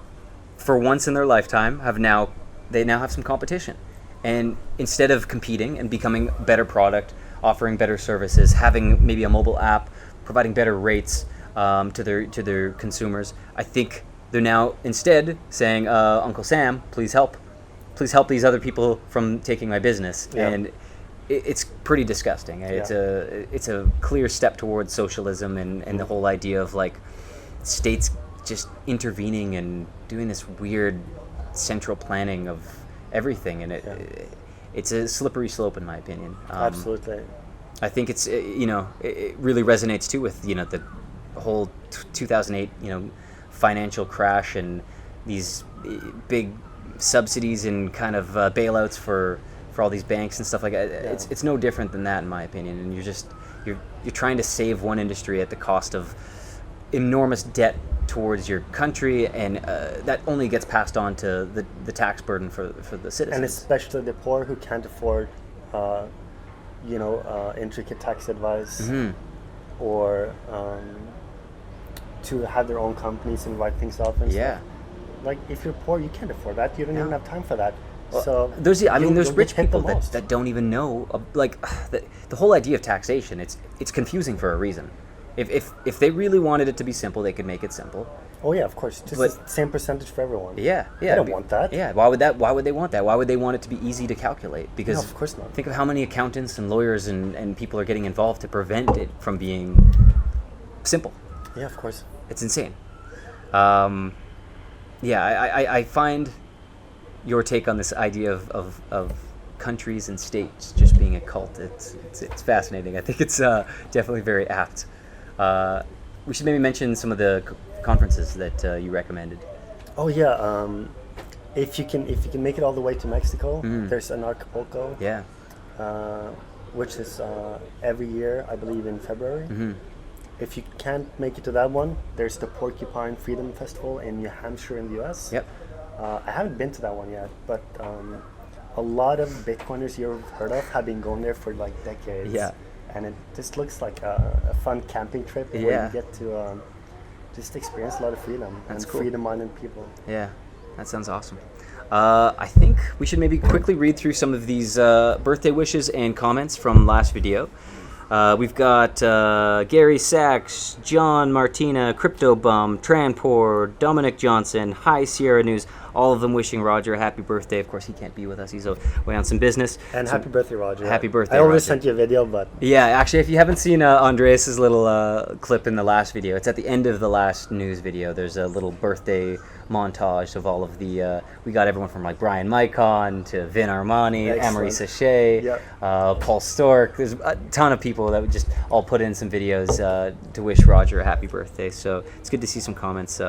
for once in their lifetime, now have some competition. And instead of competing and becoming a better product, offering better services, having maybe a mobile app, providing better rates to their consumers, I think they're now instead saying, Uncle Sam, please help these other people from taking my business. Yeah. And it's pretty disgusting. It's a clear step towards socialism and the whole idea of like states just intervening and doing this weird central planning of everything, and it's a slippery slope in my opinion. Absolutely. I think it's it really resonates too with the whole 2008 financial crash and these big subsidies and kind of bailouts for all these banks and stuff like that. It's no different than that in my opinion, and you're trying to save one industry at the cost of enormous debt towards your country, and that only gets passed on to the tax burden for the citizens. And especially the poor who can't afford, intricate tax advice, or to have their own companies and write things off and stuff. Like, if you're poor, you can't afford that. You don't even have time for that. Well, so there's rich people that that don't even know, the whole idea of taxation. It's confusing for a reason. If they really wanted it to be simple, they could make it simple. Oh yeah, of course. Just the same percentage for everyone. Yeah. They don't want that. Yeah. Why would they want that? Why would they want it to be easy to calculate? Because no, of course not. Think of how many accountants and lawyers and people are getting involved to prevent it from being simple. Yeah, of course. It's insane. I find your take on this idea of countries and states just being a cult. It's fascinating. I think it's definitely very apt. We should maybe mention some of the conferences that you recommended. Oh yeah, if you can make it all the way to Mexico, there's an Acapulco. Yeah. Which is every year, I believe, in February. If you can't make it to that one, there's the Porcupine Freedom Festival in New Hampshire in the U.S. Yep. I haven't been to that one yet, but a lot of Bitcoiners you've heard of have been going there for like decades. Yeah. And it just looks like a fun camping trip where you get to just experience a lot of freedom. That's and cool. freedom-minded people. Yeah, that sounds awesome. I think we should maybe quickly read through some of these birthday wishes and comments from last video. We've got Gary Sachs, John Martina, Crypto Bum, Tranpor, Dominic Johnson, High Sierra News, all of them wishing Roger a happy birthday. Of course, he can't be with us. He's away on some business. And happy birthday, Roger. Happy birthday, I already Roger. sent you a video, but... Yeah, actually, if you haven't seen Andreas' little clip in the last video, it's at the end of the last news video. There's a little birthday montage of all of the... we got everyone from like Brian Micon to Vin Armani, Amory Sachet, Paul Stork. There's a ton of people that would just all put in some videos to wish Roger a happy birthday. So it's good to see some comments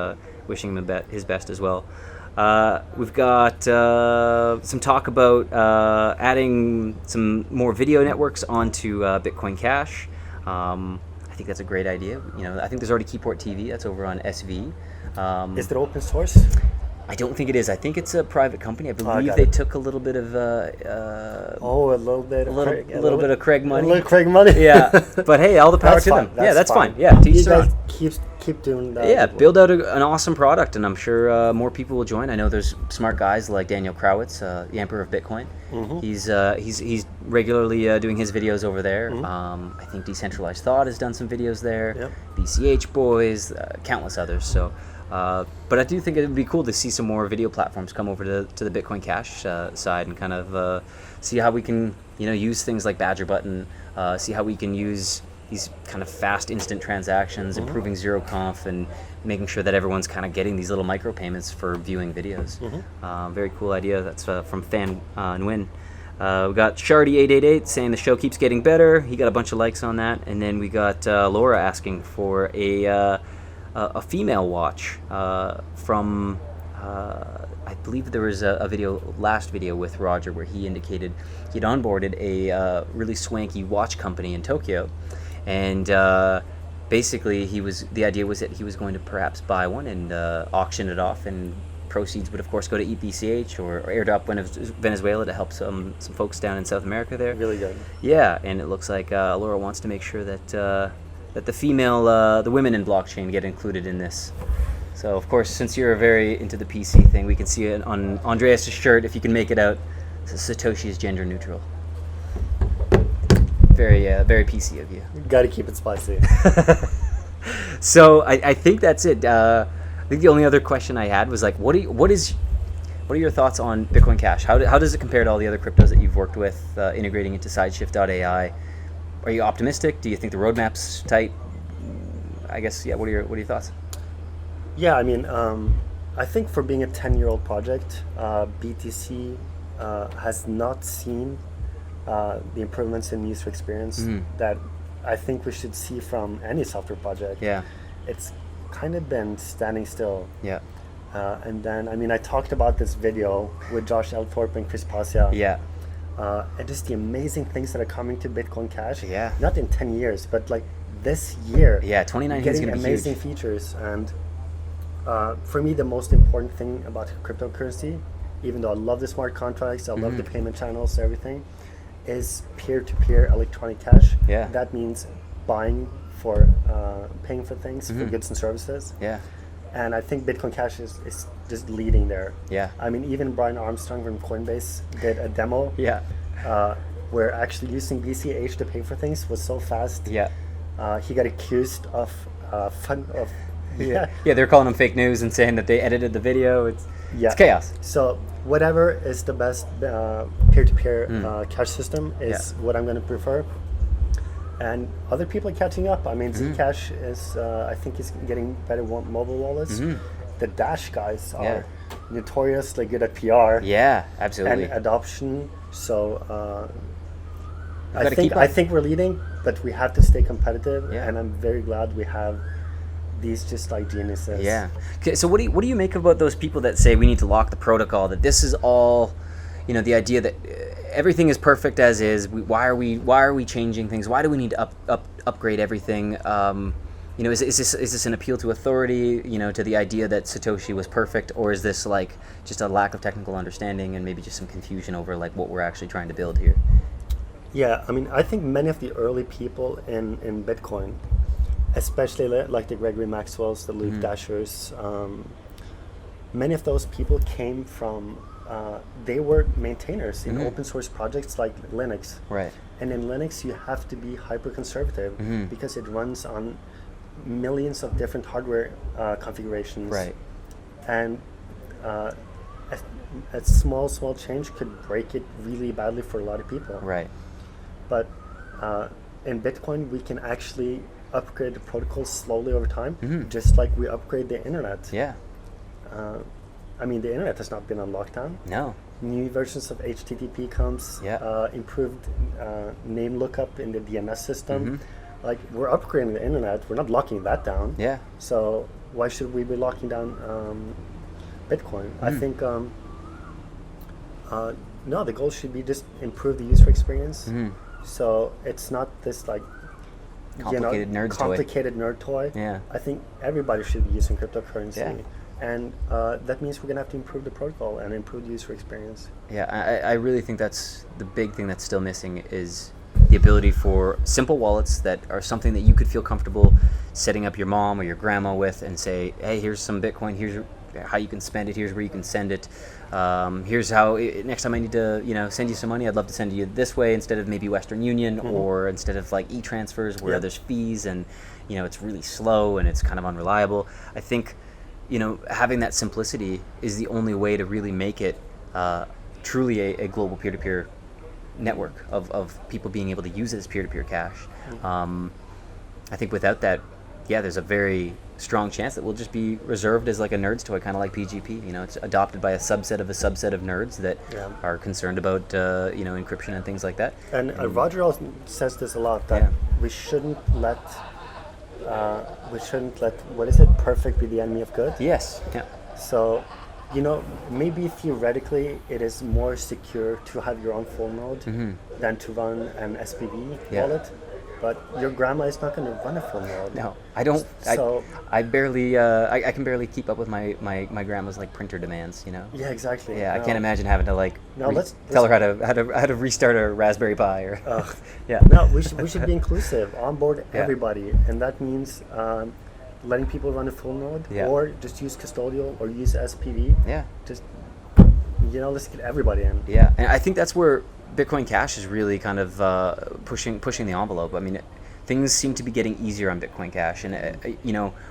wishing him his best as well. We've got some talk about adding some more video networks onto Bitcoin Cash. I think that's a great idea. I think there's already Keyport TV. That's over on SV. Is it open source? I don't think it is. I think it's a private company. I believe they took a little bit of a little bit of Craig money. A little Craig money. Yeah, but hey, all the power to them. That's fine. Yeah, to each their own. Keep doing that. Yeah, build out an awesome product, and I'm sure more people will join. I know there's smart guys like Daniel Krowitz, the Emperor of Bitcoin. He's regularly doing his videos over there. I think Decentralized Thought has done some videos there. Yep. BCH Boys, countless others. So. But I do think it would be cool to see some more video platforms come over to the Bitcoin Cash side and kind of see how we can use things like Badger Button, see how we can use these kind of fast instant transactions, improving zero-conf, and making sure that everyone's kind of getting these little micropayments for viewing videos. Very cool idea. That's from Fan Nguyen. We got Shardy888 saying the show keeps getting better. He got a bunch of likes on that. And then we got Laura asking for a female watch from I believe there was a last video with Roger where he indicated he'd onboarded a really swanky watch company in Tokyo, and basically the idea was that he was going to perhaps buy one and auction it off, and proceeds would of course go to EPCH or airdrop Venezuela to help some folks down in South America there. Really good. Yeah, and it looks like Laura wants to make sure that the women in blockchain get included in this. So, of course, since you're very into the PC thing, we can see it on Andreas' shirt, if you can make it out. Satoshi is gender neutral. Very PC of you. Gotta keep it spicy. So, I think that's it. I think the only other question I had was like, what are your thoughts on Bitcoin Cash? How does it compare to all the other cryptos that you've worked with, integrating into Sideshift AI? Are you optimistic? Do you think the roadmap's tight? I guess, yeah. What are your thoughts? Yeah, I mean, I think for being a 10-year-old project, BTC has not seen the improvements in user experience that I think we should see from any software project. Yeah, it's kind of been standing still. Yeah. And then, I mean, I talked about this video with Josh Elthorpe and Chris Pasia. Yeah. and just the amazing things that are coming to Bitcoin Cash. Yeah. Not in 10 years, but like this year. Yeah, 2019 is getting going to be amazing huge. features. And for me, the most important thing about cryptocurrency, even though I love the smart contracts, I love the payment channels, everything, is peer-to-peer electronic cash. Yeah. That means buying for, paying for things, for goods and services. Yeah. And I think Bitcoin Cash is just leading there. Yeah. I mean, even Brian Armstrong from Coinbase did a demo. Yeah. Where actually using BCH to pay for things was so fast. Yeah. He got accused of Yeah, they're calling them fake news and saying that they edited the video. It's chaos. So whatever is the best peer-to-peer cash system is what I'm going to prefer. And other people are catching up. I mean, Zcash is, I think, is getting better mobile wallets. The Dash guys are notoriously good at PR. Yeah, absolutely. And adoption. So I think we're leading, but we have to stay competitive. Yeah. And I'm very glad we have these just like geniuses. Yeah. Okay, so what do you make about those people that say we need to lock the protocol? That this is all, the idea that everything is perfect as is. Why are we changing things? Why do we need to upgrade everything? Is this an appeal to authority? To the idea that Satoshi was perfect, or is this like just a lack of technical understanding and maybe just some confusion over like what we're actually trying to build here? Yeah, I mean, I think many of the early people in Bitcoin, especially like the Gregory Maxwell's, the Luke Dashers, many of those people came from, they were maintainers in open source projects like Linux. Right. And in Linux, you have to be hyper conservative because it runs on millions of different hardware configurations. Right. And a small change could break it really badly for a lot of people. Right. But in Bitcoin, we can actually upgrade the protocol slowly over time, just like we upgrade the internet. Yeah. I mean, the internet has not been on lockdown. No. New versions of HTTP comes, improved name lookup in the DNS system. Like, we're upgrading the internet, we're not locking that down. Yeah. So why should we be locking down Bitcoin? I think no, the goal should be just improve the user experience. So it's not this like complicated nerd toy. Yeah. I think everybody should be using cryptocurrency. Yeah. And that means we're going to have to improve the protocol and improve the user experience. Yeah, I really think that's the big thing that's still missing is the ability for simple wallets that are something that you could feel comfortable setting up your mom or your grandma with and say, hey, here's some Bitcoin, here's how you can spend it, here's where you can send it, here's how, next time I need to send you some money, I'd love to send you this way instead of maybe Western Union or instead of like e-transfers where there's fees and it's really slow and it's kind of unreliable. I think having that simplicity is the only way to really make it truly a global peer-to-peer network of people being able to use it as peer-to-peer cash. I think without that, there's a very strong chance that we'll just be reserved as like a nerd's toy, kind of like PGP. It's adopted by a subset of nerds that are concerned about encryption and things like that. And Roger also says this a lot, that we shouldn't let what is it, perfect be the enemy of good. Yes. Yeah. So maybe theoretically it is more secure to have your own full node than to run an SPV wallet. But your grandma is not going to run a full node. No, I don't. So I barely. I can barely keep up with my grandma's like printer demands. Yeah, exactly. Yeah, I can't imagine having to like let's tell her how to restart a Raspberry Pi or. Yeah. No, we should be inclusive, onboard everybody, and that means letting people run a full node or just use custodial or use SPV. Yeah. Just let's get everybody in. Yeah, and I think that's where Bitcoin Cash is really kind of pushing the envelope. I mean, things seem to be getting easier on Bitcoin Cash, and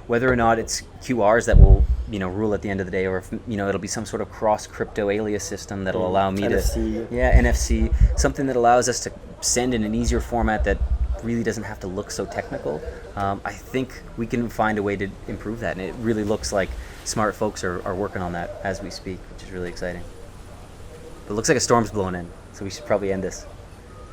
whether or not it's QRs that will rule at the end of the day, or if it'll be some sort of cross crypto alias system that'll allow me NFC. NFC, something that allows us to send in an easier format that really doesn't have to look so technical. I think we can find a way to improve that, and it really looks like smart folks are working on that as we speak, which is really exciting. But it looks like a storm's blowing in, so we should probably end this.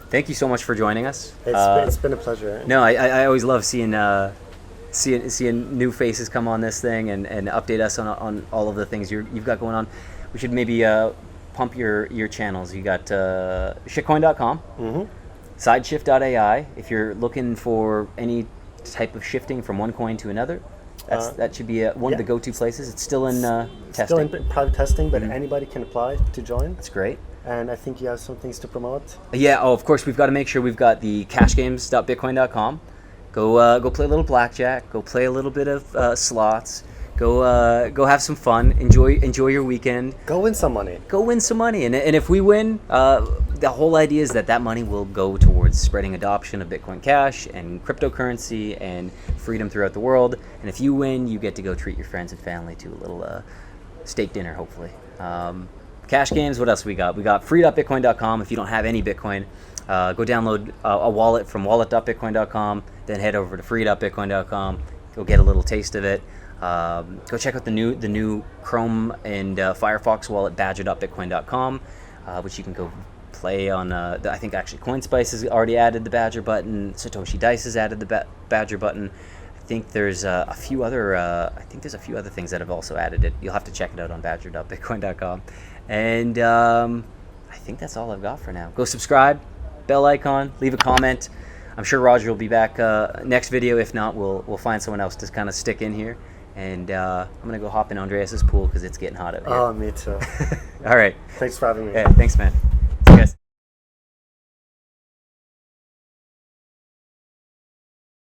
Thank you so much for joining us. It's been a pleasure. No, I always love seeing new faces come on this thing and update us on all of the things you've got going on. We should maybe pump your channels. You got shitcoin.com, Mm-hmm. Sideshift AI. If you're looking for any type of shifting from one coin to another, that should be one of the go-to places. It's still in testing. Still in private testing, but anybody can apply to join. That's great. And I think you have some things to promote. Yeah. Oh, of course, we've got to make sure we've got the cashgames.bitcoin.com. Go play a little blackjack. Go play a little bit of slots. Go have some fun. Enjoy your weekend. Go win some money. Go win some money. And if we win, the whole idea is that money will go towards spreading adoption of Bitcoin Cash and cryptocurrency and freedom throughout the world. And if you win, you get to go treat your friends and family to a little steak dinner, hopefully. Cash games, what else we got? We got free.bitcoin.com. If you don't have any Bitcoin, go download a wallet from wallet.bitcoin.com, then head over to free.bitcoin.com. Go get a little taste of it. Go check out the new Chrome and Firefox wallet, badger.bitcoin.com, which you can go play on. I think actually CoinSpice has already added the Badger button. Satoshi Dice has added the Badger button. I think there's a few other things that have also added it. You'll have to check it out on badger.bitcoin.com. And I think that's all I've got for now. Go subscribe, bell icon, leave a comment. I'm sure Roger will be back next video. If not, we'll find someone else to kind of stick in here. And I'm gonna go hop in Andreas's pool because it's getting hot out here. Oh, me too. All right. Thanks for having me. Yeah, thanks, man.